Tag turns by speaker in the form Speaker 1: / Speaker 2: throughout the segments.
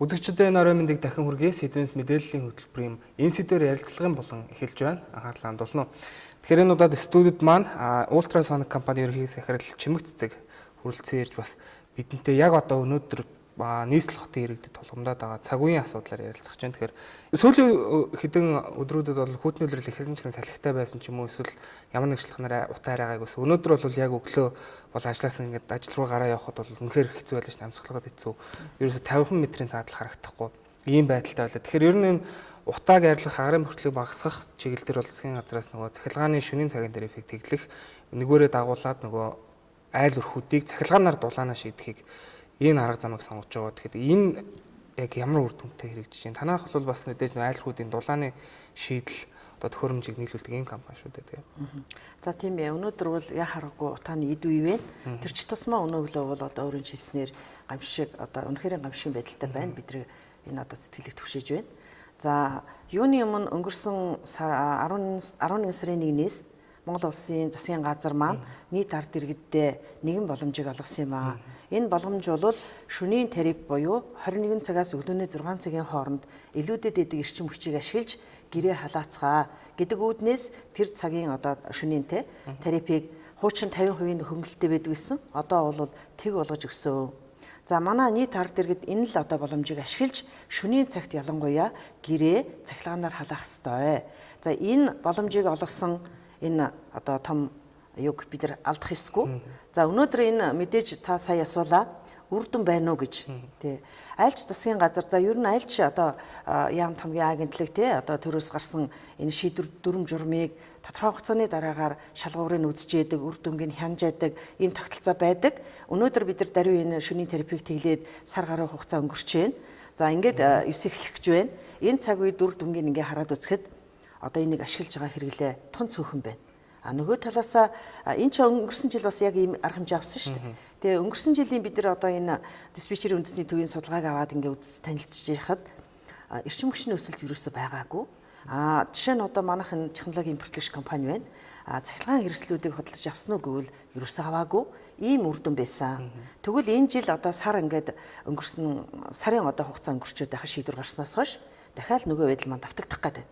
Speaker 1: Үзэгчдэд энэ орой мэндийг дахин хүргэе. Сэдвээс мэдээллийн хөтөлбөр юм. Энэ сэдвээр ярилцлагын болон эхэлж байна. Анхаарлаа хандуулна уу. Тэгэхээр энэ удаад студид маань Ultrasonic компани ерөнхий захирал Чимэг Цэцэг хүрэлцэн ирж бас бидэнтэй яг одоо өнөөдөр нийслэл хотын иргэдэд тулгамдаад байгаа цаг үеийн асуудлаар ярилцах гэж байна. Тэгэхээр сүүлийн хэдэн өдрүүдэд бол хүүтний үйлрэл ихэлсэн ч салхитай байсан ч юм уу эсвэл ямар нэг шалтгаанаар утаа арайгааг ус. Өнөөдөр бол яг өглөө бол ажлаас ингээд ажил руу гараа явхад бол үнэхээр хэцүү байлаа ш намсгалаад хэцүү. Ерөөсө 50 метрийн цаадал харагдахгүй ийм байдалтай байлаа. Тэгэхээр ер нь энэ утааг арилгах, агарын бүртлийг багасгах чиглэл дээр бол засгийн газраас нөгөө цахилгааны шөнийн цагийн тарифыг тэглэх нэгээрээ дагуулад нөгөө айл өрхүүдийг цахилгаанаар дулаанаа шийдэхийг энэ арга замыг сонгож байгаа. Тэгэхээр энэ яг ямар үр дүнтэй хэрэгжиж байна? Танайх бол бас мэдээж айл өрхүүдийн дулааны шийдэл одоо төхөөрөмжийг нийлүүлдэг ийм компани шүү дээ.
Speaker 2: За тийм ээ. Өнөөдөр бол яа харахгүй утааны эд үе вэ? Тэр ч тусмаа өнөө өглөө бол одоо өөрийн хэлснээр гамшиг одоо үнэхээр гамшигын байдалтай байна. Бидний энэ одоо сэтгэлийг түшээж байна. За юуны өмнө өнгөрсөн 11 сарын 1-ээс Монгол улсын засгийн газар маань нийт ард иргэддээ нэгэн боломжийг олгосон юм аа. Энэ боломж бол шөнийн тариф буюу 21 цагаас өглөөний 6 цагийн хооронд илүүдэд эдэг эрчим хүчийг ашиглаж гэрээ халаацгаа гэдэг үүднээс тэр цагийн одоо шөнийн тарифыг хуучин 50% хөнгөлөлттэй байдаг гэсэн. Одоо бол тэг болгож өгсөн. За манай нийт ард иргэд энэ л одоо боломжийг ашиглаж шөнийн цагт ялангуяа гэрээ цахилгаанаар халаах ёстой. За энэ боломжийг олгосон энэ одоо том юг бид нар алдах ёсгүй. За өнөөдөр энэ мэдээж та сая асуулаа үр дүн байна уу гэж тий. Айлч засгийн газар за ер нь айлч одоо яам тамгийн агентлаг тий одоо төрөөс гарсан энэ шийдвэр дүрм журмыг тодорхой хугацааны дараагаар шалгуурыг үзэж яадаг, үр дүнгийг хянаж яадаг ийм тогтолцоо байдаг. Өнөөдөр бид нар даруй энэ шөнийн терапиг тэглээд сар гаруй хугацаа өнгөрч байна. За ингээд 9 эхлэх гэж байна. Энэ цаг үед үр дүнгийг ингээ хараад үзэхэд одоо энийг ашиглаж байгаа хэрэглээ тун цөөхөн байна. Нөгөө талаасаа энэ ч өнгөрсөн жил бас яг ийм арга хэмжээ авсан шүү дээ. Тэгээ өнгөрсөн жилийн бид нар одоо энэ диспетчерийн үндэсний төвийн судалгааг аваад ингээ үзэж танилцж яхад эрчим хүчний өсөлт ерөөсөө байгаагүй. Жишээ нь одоо манайх энэ технологийн импортлогч компани байна. Цахилгаан хэрэгслүүдийг худалдаж авсан уу гэвэл ерөөсөө аваагүй. Ийм үр дүн байсан. Тэгвэл энэ жил одоо сар ингээд өнгөрсөн сарын одоо хугацаа өнгөрчөөд байхад шийдвэр гарснаас хойш дахиад нөгөө байдал маань давтагдах гэдэг.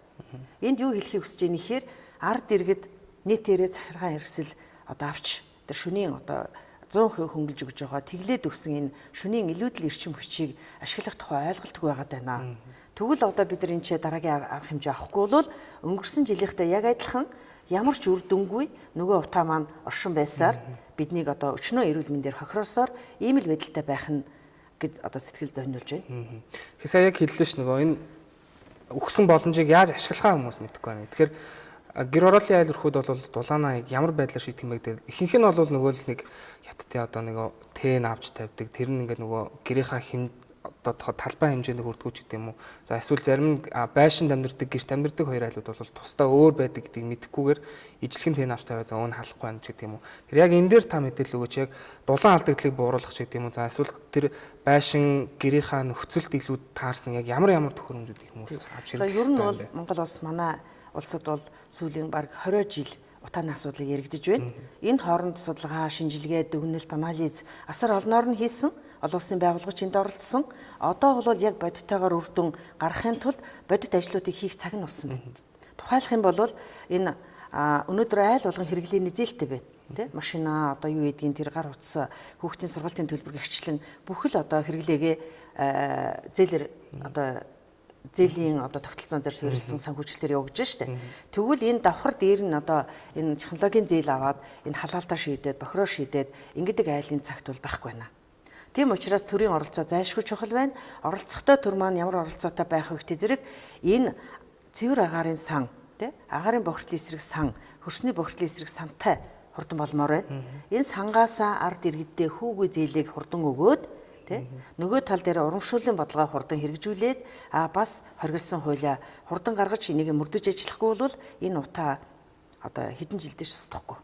Speaker 2: Энд юу хэлхийг хүсэж байгаа нэхээр ард иргэд нийтээрээ цахилгаан хэрэгсэл одоо авч тэр шөнийн одоо 100% хөнгөлж өгж байгаа тэглээд өгсөн энэ шөнийн илүүдэл эрчим хүчийг ашиглах тухай ойлголтгүй байгаад байна. Тэгвэл одоо бид нар энэ ч дараагийн арга хэмжээ авахгүй бол өнгөрсөн жилийнхтэй яг адилхан ямар ч үр дүнгүй нөгөө утаа маань оршин байсаар биднийг одоо өчнөө эрүүл мэндээр хохироосоор ийм л байдалтай байх нь гэд одоо сэтгэл зовниулж байна.
Speaker 1: Тэгэхээр сая яг хэллээ ш нөгөө энэ өгсөн боломжийг яаж ашиглахаа хүмүүс мэдэхгүй байна. Тэгэхээр гэр ороолын айл өрхүүд бол дулаанаа ямар байдлаар шийдэх юм бэ гэдэг. Ихэнх нь бол нөгөө л нэг хятадын одоо нэг тэн авч тавьдаг. Тэр нь ингээд нөгөө гэрийнхаа одоо талбай хэмжээнд хүрдгүү ч гэдэг юм уу. За эсвэл зарим нь байшинд амьдардаг, гэрт амьдардаг хоёр айлууд бол тусдаа өөр байдаг гэдгийг мэдэхгүйгээр ижлэхэн тэн авч тавиад зөөн халахгүй байна ч гэдэг юм уу. Тэр яг энэ дээр та мэдээлэл өгөөч яг дулаан алдагдлыг бууруулах ч гэдэг юм уу. За эсвэл тэр байшин гэрийнхаа нөхцөлд илүү таарсан яг ямар төхөөрөмжүүд их хүмүүс бас авч
Speaker 2: хэрэглэж байна. За ер нь бол Монгол улс манай улсад бол сүүлийн бараг 20 жил утааны асуудлыг яригдж байна. Энэ хооронд судалгаа, шинжилгээ, дүгнэлт, анализ асар олноор нь хийсэн. Олон улсын байгууллагч энд оролцсон. Одоо бол яг бодиттойгоор үр дүн гаргахын тулд бодит ажлуудыг хийх цаг нь болсон байна. Тухайлах юм бол энэ өнөөдөр айл болгон хэрэглээний зээлтэй байна. Тэ машина одоо юу гэдгийг тэр гар утас хүүхдийн сургалтын төлбөр гэрчлэн бүх л одоо хэрэглээгээ зээлэр одоо зээлийн одоо тогтолцоон дээр суурилсан санхүүжилтээр явагдаж штэ. Тэгвэл энэ давхар дээр нь одоо энэ технологийн зээл аваад энэ халаалтаа шийдээд бохироо шийдээд ингэдэг айлын цагт бол байхгүй байна. Тийм учраас төрийн оролцоо зайлшгүй чухал байна. Оролцохдоо төр маань ямар оролцоотой байх вэ гэдэг зэрэг энэ цэвэр агаарын сан, тий? Агаарын бохирдлын эсрэг сан, хөрсний бохирдлын эсрэг сантай хурдан болмоор байна. Энэ сангаасаа ард иргэддээ хүүгүй зээлийг хурдан өгөөд тий? Нөгөө тал дээр урамшууллын бодлогоо хурдан хэрэгжүүлээд бас хоригдсон хуулиа хурдан гаргаж энийг мөрдөж ажиллахгүй бол энэ утаа одоо хэдэн жилдээ шусдахгүй.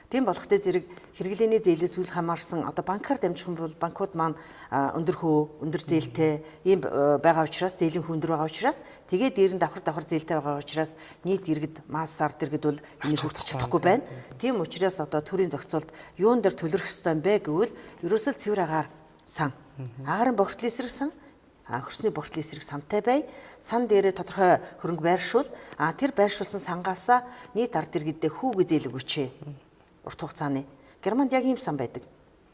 Speaker 2: Тийм болохтэй зэрэг хэрэглээний зээлээс үл хамаарсан одоо банкар дамжих бол банкуд маань өндөр зээлтэй ийм байгаа учраас зээлийн хүндэр байгаа учраас тэгээд дээр нь давхар зээлтэй байгаа учраас нийт иргэд масс ард иргэд бол энийг хүртэж чадахгүй байна. Тийм учраас одоо төрийн зохицуулт юун дээр төлөрөх ёстой юм бэ гэвэл ерөөсөө цэвэр агаар сан, агарын бохирдлын эсрэг сан, хөрсний бохирдлын эсрэг сантай бай. Сан дээрээ тодорхой хөрөнгө байршуул. Тэр байршуулсан сангаасаа нийт ард иргэдээ хүүгээ зээл өгөөч. Урт хугацааны. Германд яг ийм сан байдаг.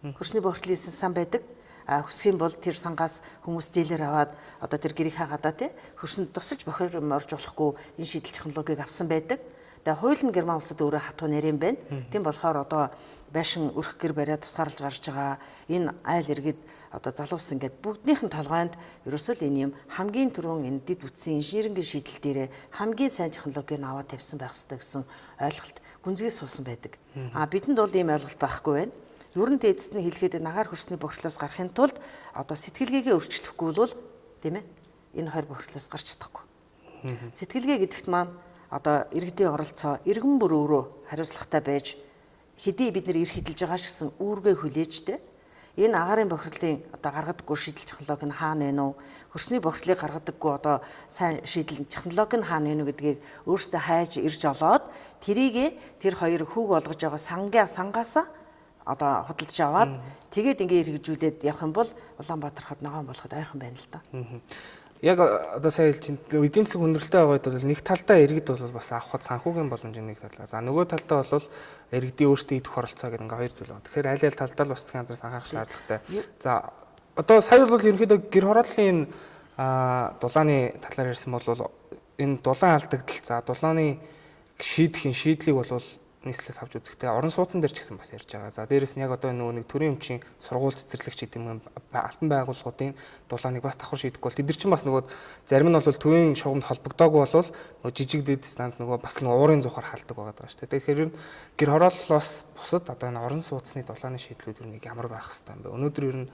Speaker 2: Хөрсний бохирдлын сан байдаг. Хүсэх юм бол тэр сангаас хүмүүс зээлээр аваад одоо тэр гэрийг хаагаадаа тий хөрсөнд тусаж бохир морж болохгүй энэ шийдэл технологиг авсан байдаг. Тэгээ хууль нь Герман улсад өөрөө хатуу нэрэн байна. Тийм болохоор одоо байшин өрх гэр бариад тусгаарлаж гарч байгаа энэ айл иргэд одоо залуус ингээд бүгднийх нь толгойд ерөөсөө л энэ юм хамгийн түрүүн энэ дэд үтсийн инженерингийн шийдэл дээрээ хамгийн сайн технологиг нь аваад тавьсан байх ёстой гэсэн ойлголт гүнзгий суулсан байдаг. Бидэнд бол ийм ойлголт байхгүй байна. Ер нь эцэст нь хэлэхэд нагаар хөрсний бохирдлоос гарахын тулд одоо сэтгэлгээгээ өөрчлөхгүй бол тийм ээ энэ хоёр бохирдлоос гарч чадахгүй. Сэтгэлгээ гэдэгт маань одоо иргэдийн оролцоо иргэн бүр өөрөө хариуцлагатай байж хэдий бид нэр эрх хэдэлж байгаа ч гэсэн үүргээ хүлээжтэй энэ агаарын бохирдлын одоо гаргадаггүй шийдэл технологи нь хаана вэ нүү хөрсний бохирдлыг гаргадаггүй одоо сайн шийдэл технологи нь хаана вэ гэдгийг өөрсдөө хайж ирж олоод тэрийгэ тэр хоёр хүүг олгож байгаа сангаасаа одоо худалдаж аваад тэгээд ингээ хэрэгжүүлээд явах юм бол Улаанбаатар хот ногоон болоход ойрхон байна л да.
Speaker 1: Яг одоо сая хэлж эдийн засаг хүндрэлтэй байгаа үед бол нэг талдаа иргэд бол бас авахд санхүүгийн боломжийн нэг талаа. За нөгөө талдаа бол иргэдийн өөрсдөө идэх оролцоо гэдэг ингээ хоёр зүйл байна. Тэгэхээр аль аль талдаа л бас засгийн газраас анхаарах шаардлагатай. За одоо сая бол ерөнхийдөө гэр хорооллын дулааны талаар ярьсан бол энэ дулаан алдагдал за дулааны шийдлийг бол нийслэлээс авч үзэхдээ орон сууцн дээр ч гэсэн бас ярьж байгаа. За дээрэс нь яг одоо нөгөө нэг төрийн өмчийн сургууль цэцэрлэгч гэдэг юм алтан байгууллагуудын дулааныг бас давхар шийдэхгүй бол тэд нар чинь бас нөгөө зарим нь бол төвийн шугамд холбогдоогүй болвол нөгөө жижиг дэд станц нөгөө бас л уурын зухаар халдаг байгаа шүү дээ. Тэгэхээр гэр хорооллоос бусад одоо энэ орон сууцны дулааны шийдлүүд юу нэг ямар байх хэвээр юм бэ? Өнөөдөр ер нь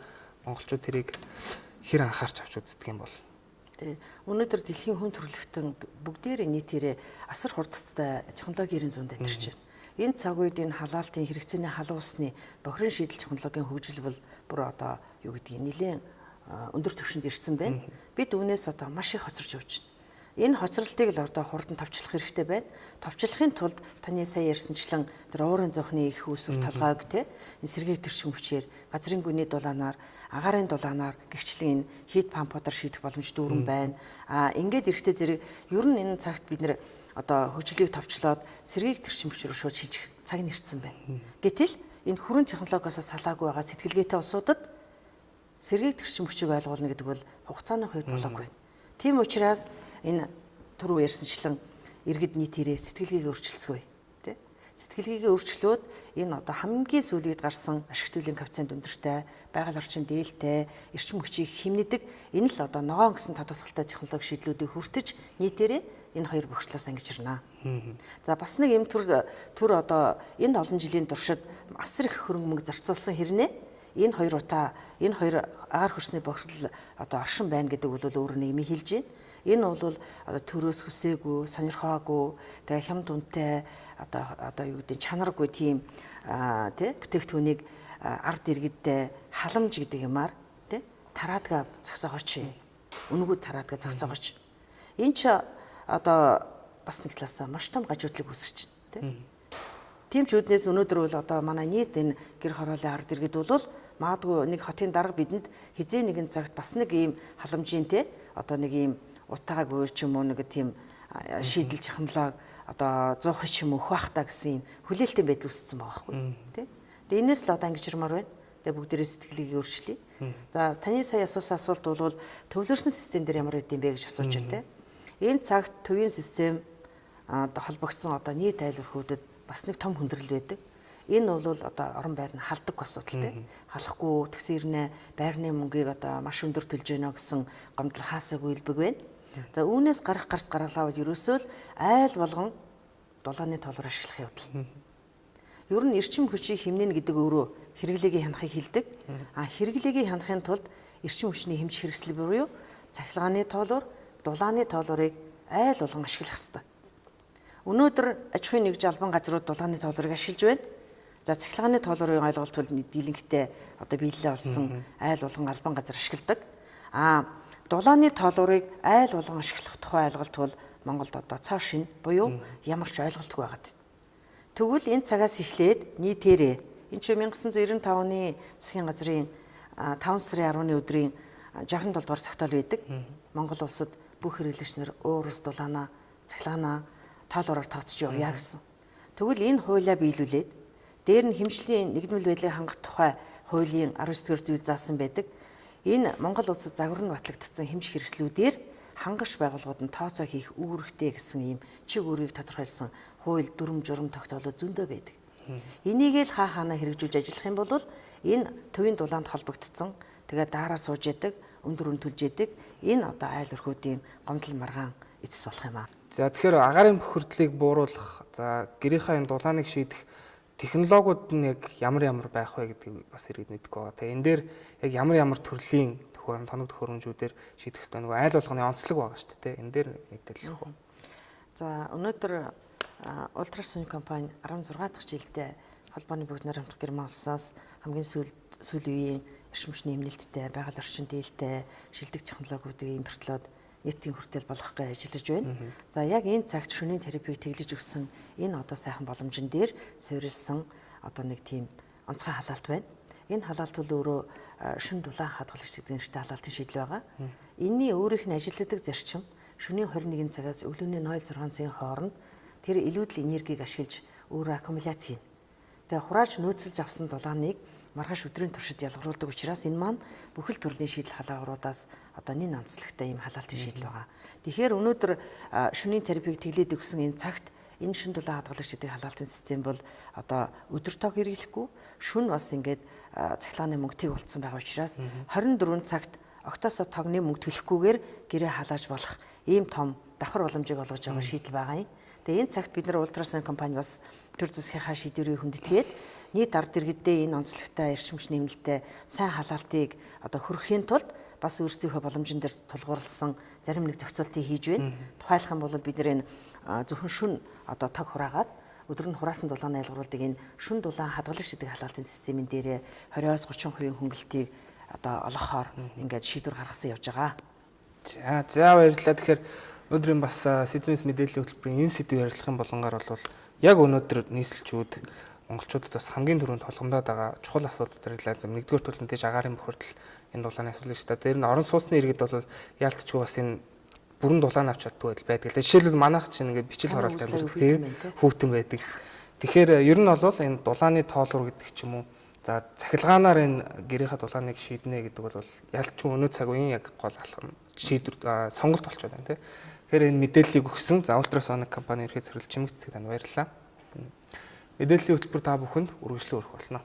Speaker 1: монголчууд тэрийг хэр анхаарч авч үздэг юм бол?
Speaker 2: Өнөөдөр дэлхийн хүн төрөлхтөн бүгдээрээ нийтээрээ асар хурдцтай технологийн 90 зуунд амьдарч байна. Энэ цаг үед энэ халаалтын хэрэгцээний халуун усны бохирын шийдэл технологийн хөгжил бол бүр одоо юу гэдгийг нэлээд өндөр түвшинд ирсэн байна. Бид үүнээс одоо маш их хоцорж явж байна. Энэ хоцролтыг л одоо хурдан товчлох хэрэгтэй байна. Товчлохын тулд таны сая ярьсанчлан тэр уурын зоохны их үүсвэр толгойг те энэ сэргээг төршин хүчээр газрын гүний дулаанаар агаарын дулаанаар гихчлэн энэ хит пампуудаар шийдэх боломж дүүрэн байна. Ингээд эрэхтэй зэрэг ер нь энэ цагт бид нэр одоо хөгжлийг товчлоод сэргийг төршин хүчээр шууд шийдэх цаг нь ирсэн байна. Гэтэл энэ хүрэн технологиос салаагүй байгаа сэтгэлгээтэй улсуудад сэргийг төршин хүчийг ойлгуулна гэдэг бол хугацааны хувьд болоогүй байна. Тийм учраас энэ түрүү ярьсанчлан иргэд нийтээрээ сэтгэлгээгээ өөрчилсгөө. Тэ? Сэтгэлгээгээ өөрчлөөд энэ одоо хамгийн сүүлийн үед гарсан ашигт үеийн коэффициент өндөртэй, байгаль орчин дээлтэй, эрчим хүчийг хэмнэдэг энэ л одоо ногоон гэсэн тодорхойлолтой технологи шийдлүүдийг хүртэж нийтээрээ энэ хоёр бохирдлоос ангижирна. За бас нэг юм төр одоо энэ олон жилийн туршид асар их хөрөнгө мөнгө зарцуулсан хэрнээ энэ хоёр агаар хөрсний бохирдол одоо оршин байна гэдэг бол өөр нэг юм хэлж байна. Энэ бол одоо төрөөс хүсээгүй, сонирхоогүй, тэгээ хямд үнэтэй одоо юу гэдэг чанаргүй тийм тий бүтээгдэхүүнийг ард иргэдтэй халамж гэдэг юмар тий тараадга зогсоогооч. Үнгүүд тараадга зогсоогооч. Энэ ч одоо бас нэг талаас маш том гажуудлыг үүсгэж байна тий. Тийм ч үднээс өнөөдөр бол одоо манай нийт энэ гэр хорооллын ард иргэд бол магадгүй нэг хотын дарга бидэнд хизээ нэгэн цагт бас нэг ийм халамжийн тий одоо нэг ийм утаагаа буюу ч юм уу нэг тийм шийдэл технологи одоо 100 ч юм уу хөх та гэсэн юм хүлээлтийн байдал үүссэн байгаа байхгүй тий. Тэгээ энэс л одоо ангижирмаар байна. Тэгээ бүгдээрээ сэтгэлийг өөрчлөе. За таны сая асуусан асуулт бол төвлөрсөн систем дээр ямар үт юм бэ гэж асууж байна тий. Энэ цагт төвийн систем холбогдсон одоо нийт айл өрхүүдэд бас нэг том хүндрэл байдаг. Энэ бол одоо орон байр нь халдаг асуудал тий. Халахгүй тэгсэн ирнэ байрны мөнгийг одоо маш өндөр төлж гинэ гэсэн гомдол хаасаагүй илбэг байна. За үүнээс гарах гарц гаргалаа бол ерөөсөө л айл болгон дулааны тоолоор ашиглах явдал. Ер нь эрчим хүчийг хэмнэнэ гэдэг өөрөө хэрэглээгийн хянахыг хэлдэг. Хэрэглээгийн хянахын тулд эрчим хүчний хэмжих хэрэгсэл буюу цахилгааны тоолоор дулааны тоолоорыг айл болгон ашиглах ёстой. Өнөөдөр аж ахуйн нэгж албан газрууд дулааны тоолоорыг ашиглаж байна. За цахилгааны тоолоорын ойлголт бол дийлэнхтэй одоо биелэлээ олсон айл болгон албан газар ашигладаг. Дулааны тоолоорыг айл болгон ашиглах тухай ойлголт бол Монголд одоо цаа шин буюу ямар ч ойлголтгүй байгаад. Тэгвэл энэ цагаас эхлээд нийтээрээ энэ чинь 1995 оны засгийн газрын 5 сарын 10-ны өдрийн 67 дугаар тогтоол байдаг. Монгол улсад бүх хэрэглэгч нар уур ус дулаанаа, цахилгаанаа тоолороор тооцож явъя гэсэн. Тэгвэл энэ хуулиа биелүүлээд дээр нь хэмжлийн нэгдмэл байдлыг хангах тухай хуулийн 19-р зүй заасан байдаг. Энэ Монгол улсад загвар нь батлагдсан хэмжих хэрэгслүүдээр хангаш байгууллагууд нь тооцоо хийх үүрэгтэй гэсэн ийм чиг үүргийг тодорхойлсон хууль дүрм журам тогтоолууд зөндөө байдаг. Энийг л хаана хэрэгжүүлж ажиллах юм бол энэ төвийн дулаанд холбогдсон тэгээд дараа сууж яадаг, өндөр үн төлж яадаг энэ одоо айл өрхүүдийн гомдол маргаан эцэс болох юм аа.
Speaker 1: За тэгэхээр агаарын бохирдлыг бууруулах, за гэрийнхаа энэ дулааныг шийдэх технологиуд нь яг ямар байх вэ гэдгийг бас иргэд мэдэхгүй байгаа. Тэгээ энэ дээр яг ямар төрлийн тоног төхөөрөмжүүдээр шийдэх хэрэгтэй нэг айл болгоны онцлог байгаа шүү дээ. Энэ дээр мэдээлэл өгөх үү. За
Speaker 2: өнөөдөр Ультрасон компани 16 дахь жилдээ холбооны бүгд найрамдах Герман улсаас хамгийн сүүлийн үеийн эрчимч нэмэлттэй, байгаль орчин дээлтэй шилдэг технологиудыг импортлоод нийтийн хүртэл болгох гэж ажиллаж байна. За яг энэ цагт шөнийн терапиг тэглэж өгсөн энэ одоо сайхан боломжн дээр суурилсан одоо нэг тийм онцгой халаалт байна. Энэ халаалт бол өөрөө шүн дулаан хадгалагч гэдэг нэртэй халаалтын шийдэл байгаа. Энийний өөрийнх нь ажилладаг зарчим шөнийн 21 цагаас өглөөний 06 цагийн хооронд тэр илүүдэл энергийг ашиглаж өөрөө аккумуляц хийн. Тэгээ хурааж нөөцлж авсан дулааныг маргааш өдрийн туршид ялгаруулдаг учраас энэ маань бүхэл төрлийн шийдэл халаагруудаас одоо нэн онцлогтой ийм халаалтын шийдэл байгаа. Тэгэхээр өнөөдөр шөнийн терапиг тэглээд өгсөн энэ цагт энэ шүн дулаан хадгалагч гэдэг халаалтын систем бол одоо өдөр тог хэрэглэхгүй шүн бас ингээд цахилгааны мөнгө тэг болцсон байгаа учраас 24 цагт октосо тогны мөнгө төлөхгүйгээр гэрээ халааж болох ийм том давхар боломжийг олгож байгаа шийдэл байгаа юм. Тэгээ энэ цагт бид нар Ультрасон компани бас төр засгийнхаа шийдвэрийг хүндэтгээд нийт ард иргэдээ энэ онцлогтой эрчимч нэмэлттэй сайн халаалтыг одоо хөрөхийн тулд бас өөрсдийнхөө боломжн дээр тулгуурласан зарим нэг зохицуултыг хийж байна. Тухайлах юм бол бид нар энэ зөвхөн шүн одоо тог хураагаад өдөр нь хураасан дулаан айлгуулдаг энэ шүн дулаан хадгалагч гэдэг халаалтын системийн дээрээ 20-30% хөнгөлөлтийг одоо олгохоор ингээд шийдвэр гаргасан явж байгаа.
Speaker 1: За баярлалаа. Тэгэхээр өнөөдрийн бас сэдвээс мэдээллийн хөтөлбөрийн энэ сэдвийг ярилцах юм болонгаар бол яг өнөөдөр нийслэлчүүд монголчуудад бас хамгийн түрүүнд толгомдоод байгаа чухал асуудлуудыг лазам. Нэгдүгээр тул мэдээж агаарын бохирдол энэ дулааны асуудал шүү дээ. Тэр нь орон сууцны иргэд бол яалтчгүй бас энэ бүрэн дулаан авч чаддгүй байдаг. Жишээлбэл манайх чинь ингээд бичил хороолт амьд тийм хүүтэн байдаг. Тэгэхээр ер нь бол энэ дулааны тоолуур гэдэг ч юм уу. За цахилгаанаар энэ гэрийнхаа дулааныг шийднэ гэдэг бол ялчгүй өнөө цаг үеийн яг гол алхам шийдвэр сонголт болчиход байна тийм. Тэгэхээр энэ мэдээллийг өгсөн за Ультрасон компани ерхий цэцэрлэг Чимэг цэцэг танд баярлалаа. Мэдээллийн хөтөлбөр та бүхэнд үргэлжлэн өргөх болно.